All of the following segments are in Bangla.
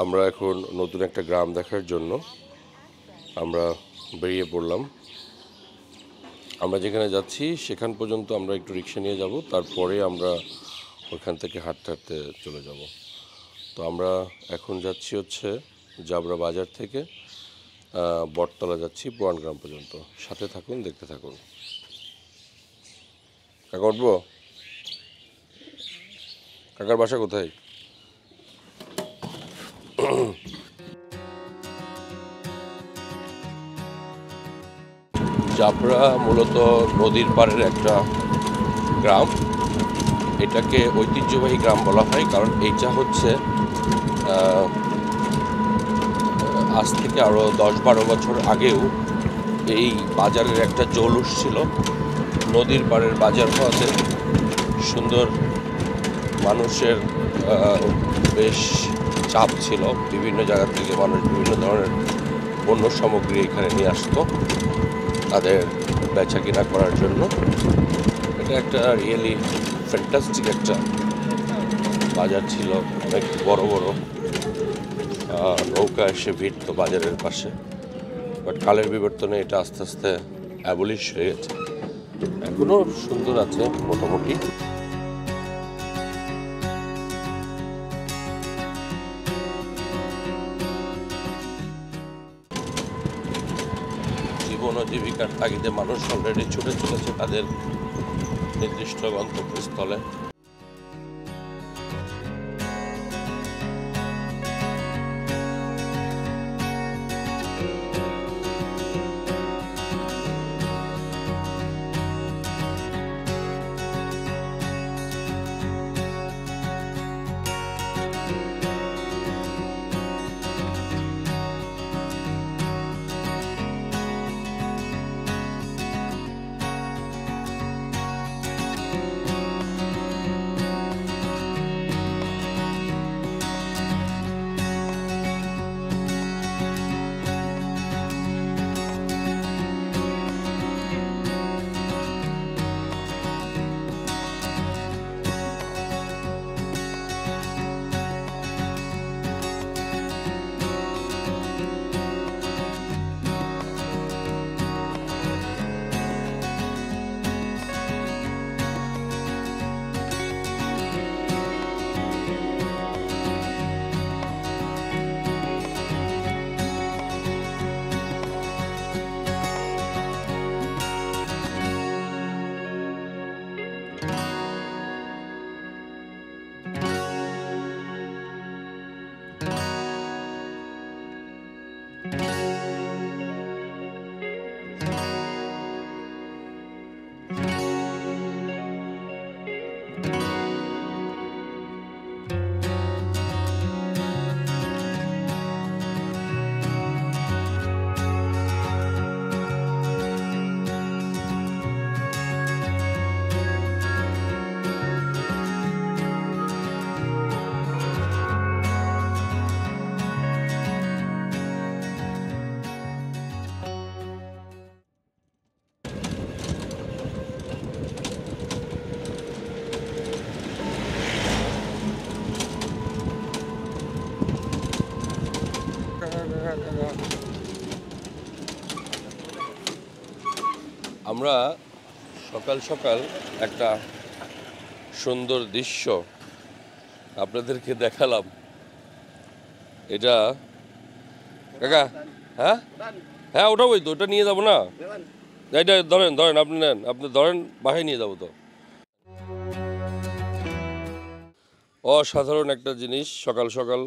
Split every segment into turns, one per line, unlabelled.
আমরা এখন নতুন একটা গ্রাম দেখার জন্য আমরা বেরিয়ে পড়লাম। আমরা যেখানে যাচ্ছি সেখান পর্যন্ত আমরা একটু রিক্সা নিয়ে যাব, তারপরে আমরা ওখান থেকে হাঁটতে হাঁটতে চলে যাব। তো আমরা এখন যাচ্ছি হচ্ছে জাবরা বাজার থেকে বটতলা যাচ্ছি পুরান গ্রাম পর্যন্ত। সাথে থাকুন, দেখতে থাকুন। কাকা উঠবো? কাকার বাসা কোথায়? জাবরা মূলত নদীর পাড়ের একটা গ্রাম। এটাকে ঐতিহ্যবাহী গ্রাম বলা হয়, কারণ এইটা হচ্ছে আজ থেকে আরও 10-12 বছর আগেও এই বাজারের একটা জৌলুস ছিল। নদীর পাড়ের বাজার হওয়াতে সুন্দর মানুষের বেশ চাপ ছিল। বিভিন্ন জায়গা থেকে মানুষ বিভিন্ন ধরনের পণ্য সামগ্রী এখানে নিয়ে আসতো তাদের বেচা কিনা করার জন্য। এটা একটা রিয়েলি ফ্যান্টাস্টিক একটা বাজার ছিল। অনেক বড় বড় নৌকা এসে ভিড়তো বাজারের পাশে। বাট কালের বিবর্তনে এটা আস্তে আস্তে অ্যাবলিশ হয়ে গেছে। এখনও সুন্দর আছে মোটামুটি। জীবন ও জীবিকার তাগিদে মানুষ অলরেডি ছুটে চলেছে তাদের নির্দিষ্ট গন্তব্যস্থলে। আমরা সকাল সকাল একটা সুন্দর দৃশ্য আপনাদেরকে দেখালাম। এটা কাকা, হ্যাঁ হ্যাঁ ওটাই তো, ওটা নিয়ে যাবো না? এটা ধরেন ধরেন, আপনি নেন, আপনি ধরেন, বাসায় নিয়ে যাবো তো। অসাধারণ একটা জিনিস সকাল সকাল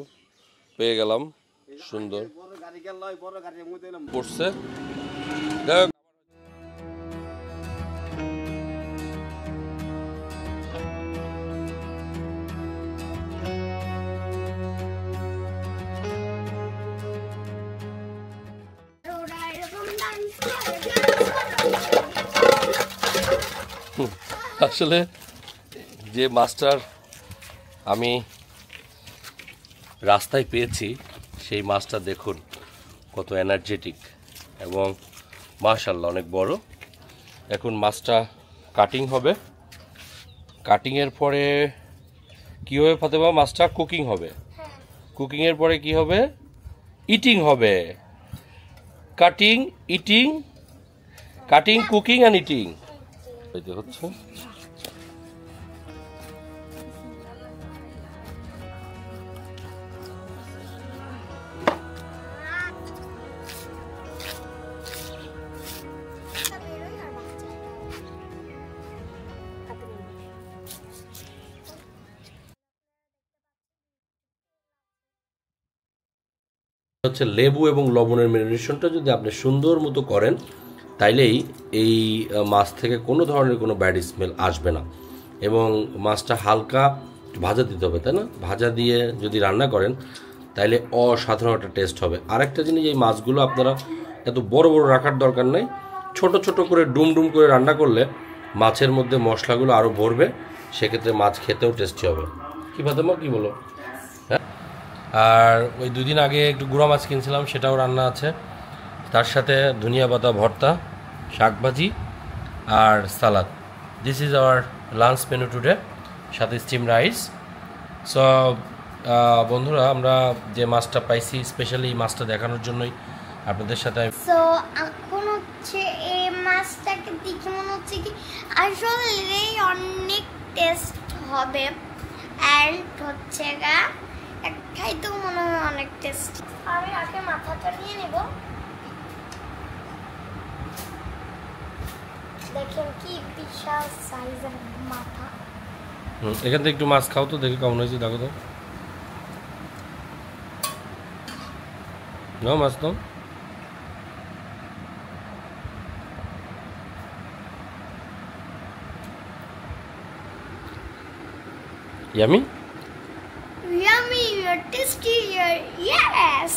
পেয়ে গেলাম। সুন্দর পড়ছে। আসলে যে মাছটার আমি রাস্তায় পেয়েছি সেই মাছটা দেখুন কত এনার্জেটিক এবং মাশাআল্লাহ অনেক বড়। এখন মাছটা কাটিং হবে। কাটিংয়ের পরে কী হবে ফাতেমা? মাছটা কুকিং হবে। কুকিং এর পরে কি হবে? ইটিং হবে। Cutting, eating, cutting, cooking and eating এটা হচ্ছে। হচ্ছে লেবু এবং লবণের ম্যারিনেশনটা যদি আপনি সুন্দর মতো করেন তাইলেই এই মাছ থেকে কোনো ধরনের কোনো ব্যাড স্মেল আসবে না। এবং মাছটা হালকা ভাজা দিতে হবে, তাই না? ভাজা দিয়ে যদি রান্না করেন তাইলে অসাধারণ একটা টেস্ট হবে। আরেকটা জিনিস, এই মাছগুলো আপনারা এত বড় বড় রাখার দরকার নেই, ছোট ছোট করে ডুম ডুম করে রান্না করলে মাছের মধ্যে মশলাগুলো আরও ভরবে, সেক্ষেত্রে মাছ খেতেও টেস্টি হবে। কি ফাতেমা, কি বলো? হ্যাঁ, আর ওই 2 দিন আগে একটু গুঁড়া মাছ কিনছিলাম, সেটাও রান্না আছে, তার সাথে ধনিয়া পাতা ভর্তা, শাকভাজি আর salad. This is our lunch menu today, সাথে স্টিম রাইস। সো বন্ধুরা, আমরা যে মাছটা পাইছি স্পেশালি মাছটা দেখানোর জন্যই আপনাদের সাথে।
সো এখন হচ্ছে এই মাছটাকে দেখে মনে হচ্ছে কি আসলে অনেক টেস্ট হবে, অ্যান্ড হচ্ছে গা খাইতেও মনে হয় অনেক টেস্ট। আমি আগে মাথাটা নিয়ে নেব। দেখেন কি বিশাল সাইজের মাথা।
এখান থেকে একটু মাছ খাও তো, দেখে কেমন হয়েছে, দেখো তো। নাও মাছ নাও। Yummy?
Yummy, tasty, yes.